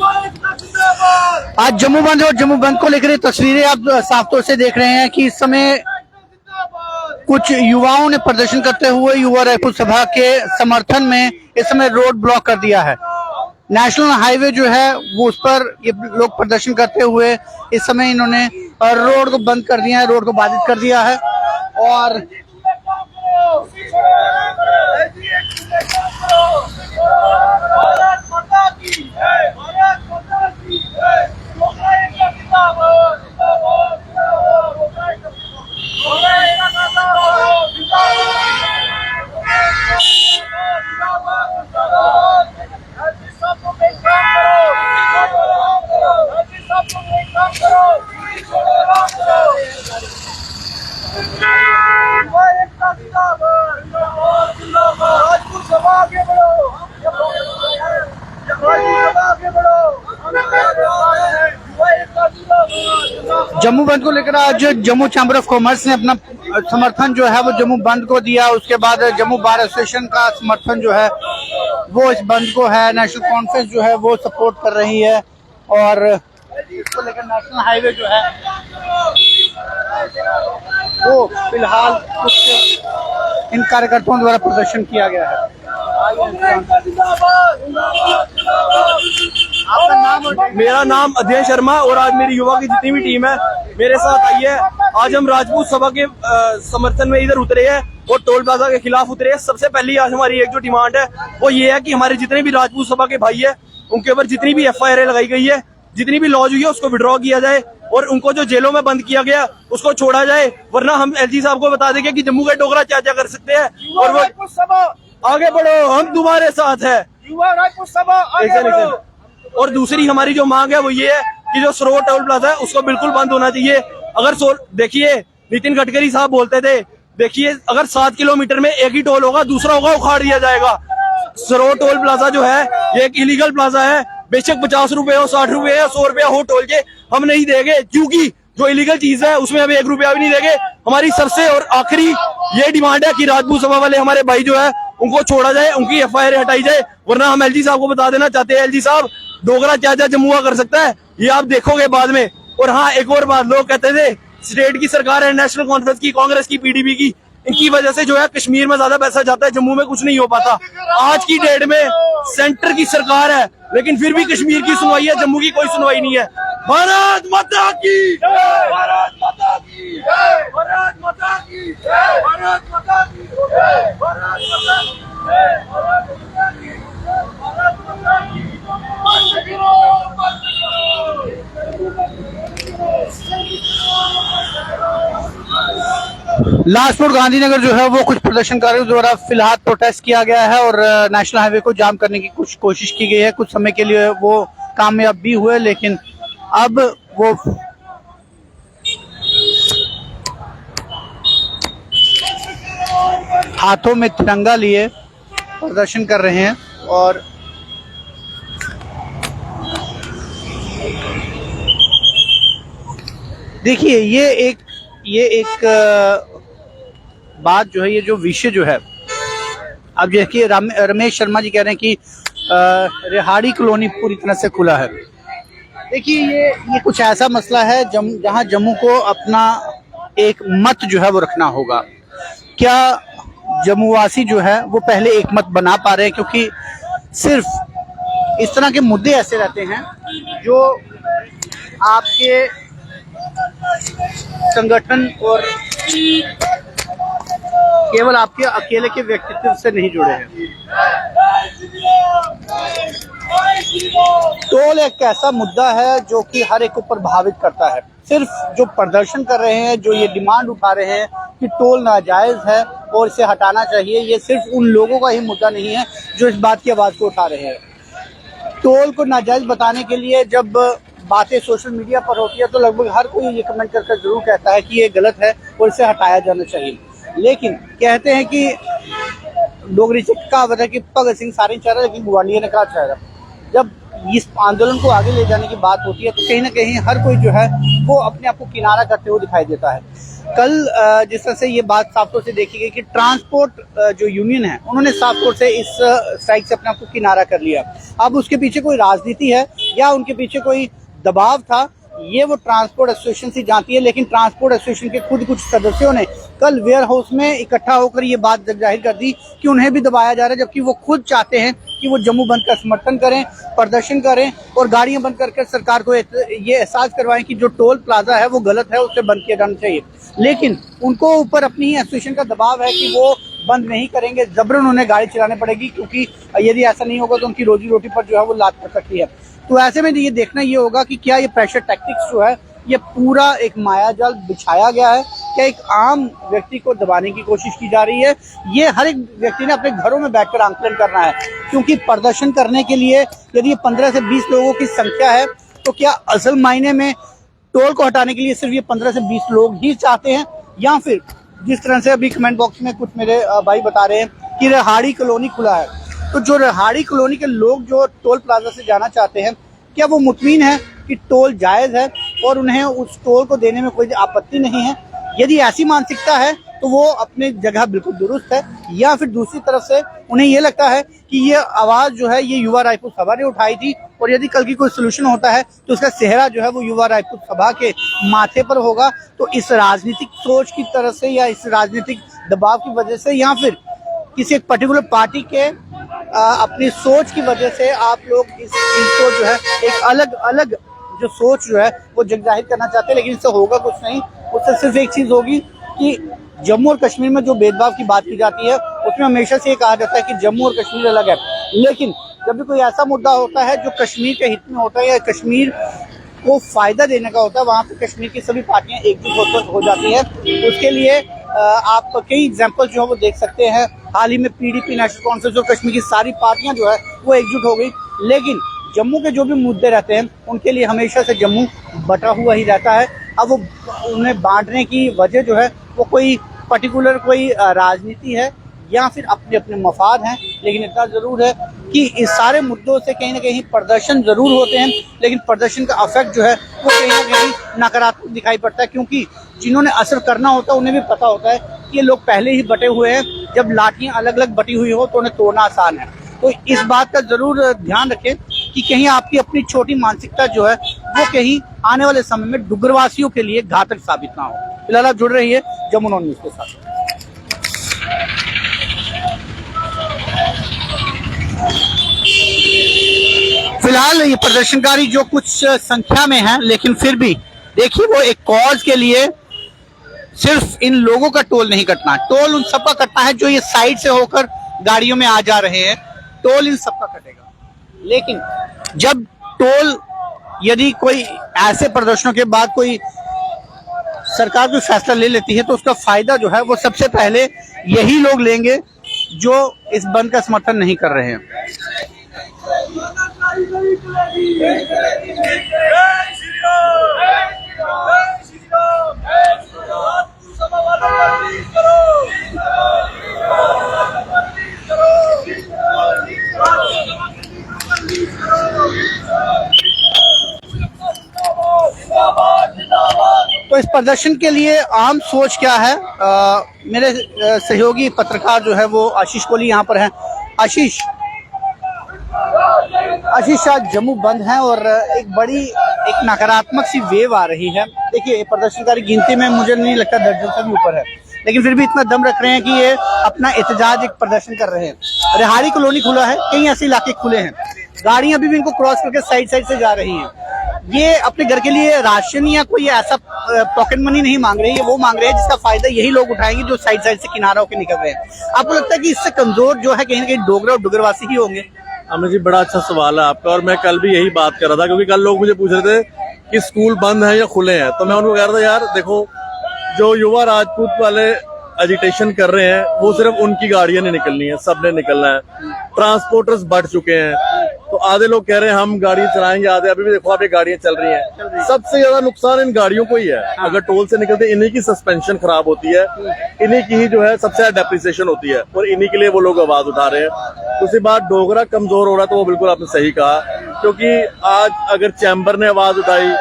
आज जम्मू बंद और जम्मू बंद को लेकर ये तस्वीरें आप साफ तौर से देख रहे हैं कि इस समय कुछ युवाओं ने प्रदर्शन करते हुए युवा रायपुर सभा के समर्थन में इस समय रोड ब्लॉक कर दिया है। नेशनल हाईवे जो है वो उस पर ये लोग प्रदर्शन करते हुए इस समय इन्होंने रोड को बंद कर दिया है, रोड को बाधित कर दिया है। और जम्मू बंद को लेकर आज जम्मू चैम्बर ऑफ कॉमर्स ने अपना समर्थन जो है वो जम्मू बंद को दिया। उसके बाद जम्मू बार एसोसिएशन का समर्थन जो है वो इस बंद को है। नेशनल कॉन्फ्रेंस जो है वो सपोर्ट कर रही है और इसको लेकर नेशनल हाईवे जो है वो फिलहाल कुछ इन कार्यकर्ताओं द्वारा प्रदर्शन किया गया है। आपका नाम? मेरा नाम अध्यय शर्मा और आज मेरी युवा की जितनी भी टीम है मेरे साथ आई है। आज हम राजपूत सभा के समर्थन में इधर उतरे हैं और टोल प्लाजा के खिलाफ उतरे हैं। सबसे पहली आज हमारी एक जो डिमांड है वो ये है कि हमारे जितने भी राजपूत सभा के भाई है उनके ऊपर जितनी भी FIR लगाई गई है, जितनी भी लॉज हुई है उसको विड्रॉ किया जाए और उनको जो जेलों में बंद किया गया उसको छोड़ा जाए। वरना हम LG साहब को बता देंगे कि जम्मू का डोगरा क्या क्या कर सकते हैं। और वो आगे बढ़ो, हम तुम्हारे साथ है, युवा राजपूत सभा आगे बढ़ो। और दूसरी हमारी जो मांग है वो ये है कि जो सरोवर टोल प्लाजा है उसको बिल्कुल बंद होना चाहिए। अगर देखिए नितिन गडकरी साहब बोलते थे, देखिए अगर 7 किलोमीटर में एक ही टोल होगा, दूसरा होगा उखाड़ दिया जाएगा। सरोवर टोल प्लाजा जो है ये एक इलीगल प्लाजा है। बेशक 50 रुपए हो, 60 रुपए हो, 100 रुपया हो टोल के हम नहीं देंगे, क्योंकि जो इलीगल चीज है उसमें हम 1 रुपया भी नहीं देंगे। हमारी सबसे और आखिरी ये डिमांड है कि राजपूत सभा वाले हमारे भाई जो है उनको छोड़ा जाए, उनकी FIR हटाई जाए। वरना हम LG साहब को बता देना चाहते हैं, LG साहब डोगरा क्या क्या जम्मू का कर सकता है ये आप देखोगे बाद में। और हाँ, एक और बात, लोग कहते थे स्टेट की सरकार है, नेशनल कॉन्फ्रेंस की, कांग्रेस की, PDP की, इनकी वजह से जो है कश्मीर में ज्यादा पैसा जाता है, जम्मू में कुछ नहीं हो पाता। आज की डेट में सेंटर की सरकार है लेकिन फिर भी कश्मीर की सुनवाई है, जम्मू की कोई सुनवाई नहीं है। भारत माता की, भारत माता की, भारत माता की, भारत माता की, भारत माता की, भारत माता की। लाजपुर गांधीनगर जो है वो कुछ प्रदर्शनकारियों द्वारा फिलहाल प्रोटेस्ट किया गया है और नेशनल हाईवे को जाम करने की कुछ कोशिश की गई है। कुछ समय के लिए वो कामयाब भी हुए लेकिन अब वो हाथों में तिरंगा लिए प्रदर्शन कर रहे हैं। और देखिए ये एक बात जो है, ये जो विषय जो है, अब देखिए रमेश शर्मा जी कह रहे हैं कि रिहाड़ी कॉलोनी पूरी तरह से खुला है। देखिए ये कुछ ऐसा मसला है जहां जम्मू को अपना एक मत जो है वो रखना होगा। क्या जम्मूवासी जो है वो पहले एक मत बना पा रहे हैं? क्योंकि सिर्फ इस तरह के मुद्दे ऐसे रहते हैं जो आपके संगठन और केवल आपके अकेले के व्यक्तित्व से नहीं जुड़े हैं। टोल एक ऐसा मुद्दा है जो कि हर एक को प्रभावित करता है। सिर्फ जो प्रदर्शन कर रहे हैं, जो ये डिमांड उठा रहे हैं कि टोल नाजायज है और इसे हटाना चाहिए, ये सिर्फ उन लोगों का ही मुद्दा नहीं है जो इस बात की आवाज को उठा रहे हैं। टोल को नाजायज बताने के लिए जब बातें सोशल मीडिया पर होती है तो लगभग हर कोई ये कमेंट करके जरूर कहता है कि ये गलत है और इसे हटाया जाना चाहिए। लेकिन कहते हैं कि डोगरी से कहावत है कि भगत सिंह सारी चाह रहा लेकिन ग्वालियर ने कहा चाह रहा। जब इस आंदोलन को आगे ले जाने की बात होती है तो कहीं ना कहीं हर कोई जो है वो अपने आप को किनारा करते हुए दिखाई देता है। कल जिस तरह से ये बात साफ तौर से देखी गई कि ट्रांसपोर्ट जो यूनियन है उन्होंने साफ तौर से इस स्ट्राइक से अपने आप को किनारा कर लिया। अब उसके पीछे कोई राजनीति है या उनके पीछे कोई दबाव था, ये वो ट्रांसपोर्ट एसोसिएशन से जानती है। लेकिन ट्रांसपोर्ट एसोसिएशन के खुद कुछ सदस्यों ने कल वेयर हाउस में इकट्ठा होकर ये बात जाहिर कर दी कि उन्हें भी दबाया जा रहा है, जबकि वो खुद चाहते हैं कि वो जम्मू बंद का समर्थन करें, प्रदर्शन करें और गाड़ियां बंद करके सरकार को ये एहसास करवाएं कि जो टोल प्लाजा है वो गलत है, उसे बंद किया जाना चाहिए। लेकिन उनको ऊपर अपनी ही एसोसिएशन का दबाव है कि वो बंद नहीं करेंगे, जबरन उन्हें गाड़ी चलानी पड़ेगी, क्योंकि यदि ऐसा नहीं होगा तो उनकी रोजी रोटी पर जो है वो लात पड़ सकती है। तो ऐसे में ये देखना ये होगा कि क्या ये प्रेशर टैक्टिक्स जो है ये पूरा एक मायाजाल बिछाया गया है, क्या एक आम व्यक्ति को दबाने की कोशिश की जा रही है। ये हर एक व्यक्ति ने अपने घरों में बैठकर आंकलन करना है, क्योंकि प्रदर्शन करने के लिए यदि ये 15 से 20 लोगों की संख्या है तो क्या असल मायने में टोल को हटाने के लिए सिर्फ ये 15 से 20 लोग ही चाहते हैं, या फिर जिस तरह से अभी कमेंट बॉक्स में कुछ मेरे भाई बता रहे हैं कि रेहाड़ी कॉलोनी खुला है, तो जो रेहाड़ी कॉलोनी के लोग जो टोल प्लाजा से जाना चाहते हैं, क्या वो मुतमीन है कि टोल जायज़ है और उन्हें उस टोल को देने में कोई आपत्ति नहीं है? यदि ऐसी मानसिकता है तो वो अपनी जगह बिल्कुल दुरुस्त है। या फिर दूसरी तरफ से उन्हें ये लगता है कि ये आवाज़ जो है ये युवा राजपूत सभा ने उठाई थी और यदि कल की कोई सोल्यूशन होता है तो उसका सेहरा जो है वो युवा राजपूत सभा के माथे पर होगा। तो इस राजनीतिक सोच की तरफ से या इस राजनीतिक दबाव की वजह से या फिर किसी एक पर्टिकुलर पार्टी के अपनी सोच की वजह से आप लोग इस चीज को जो है एक अलग अलग जो सोच जो है वो जाहिर करना चाहते हैं, लेकिन इससे होगा कुछ नहीं। उससे सिर्फ एक चीज होगी कि जम्मू और कश्मीर में जो भेदभाव की बात की जाती है उसमें हमेशा से ये कहा जाता है कि जम्मू और कश्मीर अलग है, लेकिन जब भी कोई ऐसा मुद्दा होता है जो कश्मीर के हित में होता है या कश्मीर को फायदा देने का होता है, वहाँ पे कश्मीर की सभी पार्टियां एकजुट हो जाती है। उसके लिए आप कई एग्जाम्पल जो है वो देख सकते हैं। हाल ही में PDP नेशनल कॉन्फ्रेंस और कश्मीर की सारी पार्टियां जो है वो एकजुट हो गई, लेकिन जम्मू के जो भी मुद्दे रहते हैं उनके लिए हमेशा से जम्मू बटा हुआ ही रहता है। अब वो उन्हें बांटने की वजह जो है वो कोई पर्टिकुलर कोई राजनीति है या फिर अपने अपने मफाद हैं, लेकिन इतना जरूर है कि इस सारे मुद्दों से कहीं ना कहीं प्रदर्शन जरूर होते हैं, लेकिन प्रदर्शन का इफेक्ट जो है वो कहीं ना कहीं नकारात्मक दिखाई पड़ता है, क्योंकि जिन्होंने असर करना होता है उन्हें भी पता होता है कि ये लोग पहले ही बटे हुए हैं। जब लाठियां अलग अलग बटी हुई हो तो उन्हें तोड़ना आसान है। तो इस बात का जरूर ध्यान रखें कि कहीं आपकी अपनी छोटी मानसिकता जो है वो कहीं आने वाले समय में डुग्गरवासियों के लिए घातक साबित ना हो। फिलहाल आप जुड़ रही है जम्मू नॉन न्यूज के साथ। फिलहाल ये प्रदर्शनकारी जो कुछ संख्या में है, लेकिन फिर भी देखिए वो एक कॉज के लिए सिर्फ इन लोगों का टोल नहीं कटना, टोल उन सबका कटना है जो ये साइड से होकर गाड़ियों में आ जा रहे हैं। टोल इन सबका कटेगा, लेकिन जब टोल यदि कोई ऐसे प्रदर्शनों के बाद कोई सरकार कोई फैसला ले लेती है तो उसका फायदा जो है वो सबसे पहले यही लोग लेंगे जो इस बंद का समर्थन नहीं कर रहे हैं। तो इस प्रदर्शन के लिए आम सोच क्या है? मेरे सहयोगी पत्रकार जो है वो आशीष कोहली यहाँ पर हैं। आशीष, आज जम्मू बंद है और एक बड़ी एक नकारात्मक सी वेव आ रही है। देखिए प्रदर्शनकारी गिनती में मुझे नहीं लगता दर्जन से भी ऊपर है, लेकिन फिर भी इतना दम रख रहे हैं कि ये अपना एहतजाज एक प्रदर्शन कर रहे हैं। रेहाड़ी कॉलोनी खुला है, कई ऐसे इलाके खुले हैं, गाड़ियां अभी भी इनको क्रॉस करके साइड से जा रही हैं। ये अपने घर के लिए राशन या कोई ऐसा पॉकेट मनी नहीं मांग रही है, वो मांग रहे हैं जिसका फायदा यही लोग उठाएंगे जो साइड से किनारा होकर निकल रहे हैं। आपको लगता है कि इससे कमजोर जो है कहीं ना कहीं डोगरा और डुग्गरवासी ही होंगे? अमित जी, बड़ा अच्छा सवाल है आपका, और मैं कल भी यही बात कर रहा था, क्योंकि कल लोग मुझे पूछ रहे थे कि स्कूल बंद है या खुले हैं, तो मैं उनको कह रहा था यार देखो, जो युवा राजपूत वाले एजिटेशन कर रहे हैं वो सिर्फ उनकी गाड़ियां नहीं निकलनी है, सबने निकलना है। ट्रांसपोर्टर्स बढ़ चुके हैं, तो आधे लोग कह रहे हैं हम गाड़ी चलाएंगे, आधे अभी भी देखो आप ये गाड़ियां चल रही हैं। सबसे ज्यादा नुकसान इन गाड़ियों को ही है। अगर टोल से निकलते इन्हीं की सस्पेंशन खराब होती है, इन्हीं की ही जो है सबसे ज्यादा डेप्रिसिएशन होती है, और इन्हीं के लिए वो लोग आवाज उठा रहे हैं। दूसरी बात, डोगरा कमजोर हो रहा है, तो वो बिल्कुल आपने सही कहा, क्योंकि आज अगर चैम्बर ने आवाज उठाई,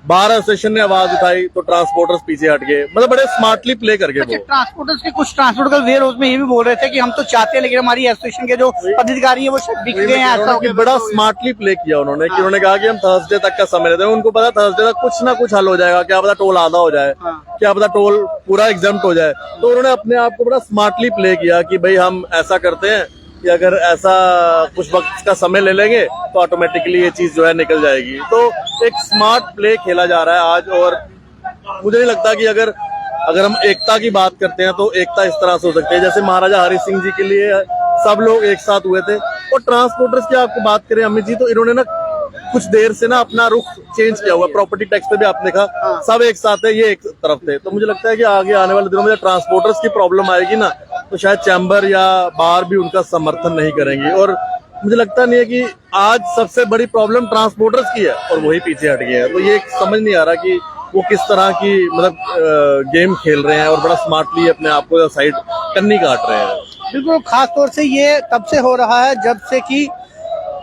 12 स्टेशन ने आवाज उठाई तो ट्रांसपोर्टर्स पीछे हट गए, मतलब बड़े स्मार्टली प्ले करके अच्छा, वो। ट्रांसपोर्टर्स के कुछ ट्रांसपोर्टर वेयर हाउस में ये भी बोल रहे थे कि हम तो चाहते हैं लेकिन हमारी एसोसिएशन के जो पदाधिकारी है वो शायद बिक गए हैं, ऐसा हो उन्होंने गया। बड़ा स्मार्टली प्ले किया उन्होंने कि उन्होंने कहा कि हम थर्सडे तक का समय लेते हैं। उनको पता थर्सडे तक कुछ ना कुछ हल हो जाएगा, क्या पता टोल आधा हो जाए, क्या पता टोल पूरा एग्जाम्प्ट हो जाए। तो उन्होंने अपने आप को बड़ा स्मार्टली प्ले किया कि भाई हम ऐसा करते हैं कि अगर ऐसा कुछ वक्त का समय ले लेंगे तो ऑटोमेटिकली ये चीज जो है निकल जाएगी। तो एक स्मार्ट प्ले खेला जा रहा है आज। और मुझे नहीं लगता कि अगर हम एकता की बात करते हैं तो एकता इस तरह से हो सकती है जैसे महाराजा हरि सिंह जी के लिए सब लोग एक साथ हुए थे। और ट्रांसपोर्टर्स की आपको बात करें अमित जी, तो इन्होंने ना कुछ देर से ना अपना रुख चेंज किया हुआ। प्रॉपर्टी टैक्स पे भी आपने कहा सब एक साथ है, ये एक तरफ थे। तो मुझे लगता है कि आगे आने वाले दिनों में ट्रांसपोर्टर्स की प्रॉब्लम आएगी ना तो शायद चैम्बर या बार भी उनका समर्थन नहीं करेंगी। और मुझे लगता नहीं है कि आज सबसे बड़ी प्रॉब्लम ट्रांसपोर्टर्स की है और वही पीछे हट गए हैं। तो ये समझ नहीं आ रहा कि वो किस तरह की मतलब गेम खेल रहे हैं और बड़ा स्मार्टली अपने आप को साइड कन्नी काट रहे हैं। बिल्कुल, खास तौर से ये तब से हो रहा है जब से कि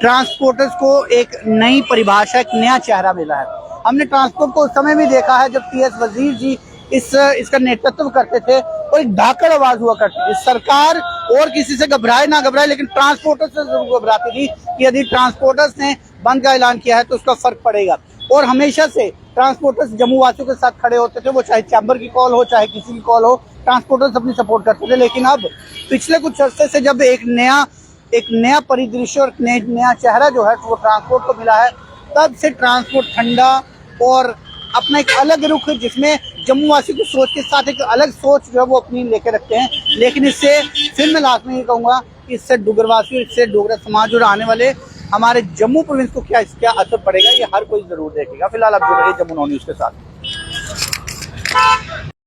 ट्रांसपोर्टर्स को एक नई परिभाषा, एक नया चेहरा मिला है। हमने ट्रांसपोर्ट को उस समय भी देखा है जब टीएस वजीर जी इसका नेतृत्व करते थे और एक धाकड़ आवाज हुआ करती थी। सरकार और किसी से घबराए ना घबराए लेकिन ट्रांसपोर्टर्स से जरूर घबराती थी कि यदि ट्रांसपोर्टर्स ने बंद का ऐलान किया है तो उसका फर्क पड़ेगा। और हमेशा से ट्रांसपोर्टर्स जम्मू वासियों के साथ खड़े होते थे, वो चाहे चैम्बर की कॉल हो चाहे किसी की कॉल हो, ट्रांसपोर्टर्स अपनी सपोर्ट करते थे। लेकिन अब पिछले कुछ अर्से से जब एक नया परिदृश्य और नया चेहरा जो है वो ट्रांसपोर्ट को मिला है, तब से ट्रांसपोर्ट ठंडा और अपना एक अलग रुख जिसमें जम्मू वासी की सोच के साथ एक अलग सोच जो है वो अपनी लेके रखते हैं। लेकिन इससे फिर मैं लास्ट में ये कहूंगा कि इससे डुगरवासी, इससे डोगरा समाज और आने वाले हमारे जम्मू प्रोविंस को क्या असर पड़ेगा ये हर कोई जरूर देखेगा। फिलहाल आप जुड़ रहे जम्मू नौ न्यूज के साथ।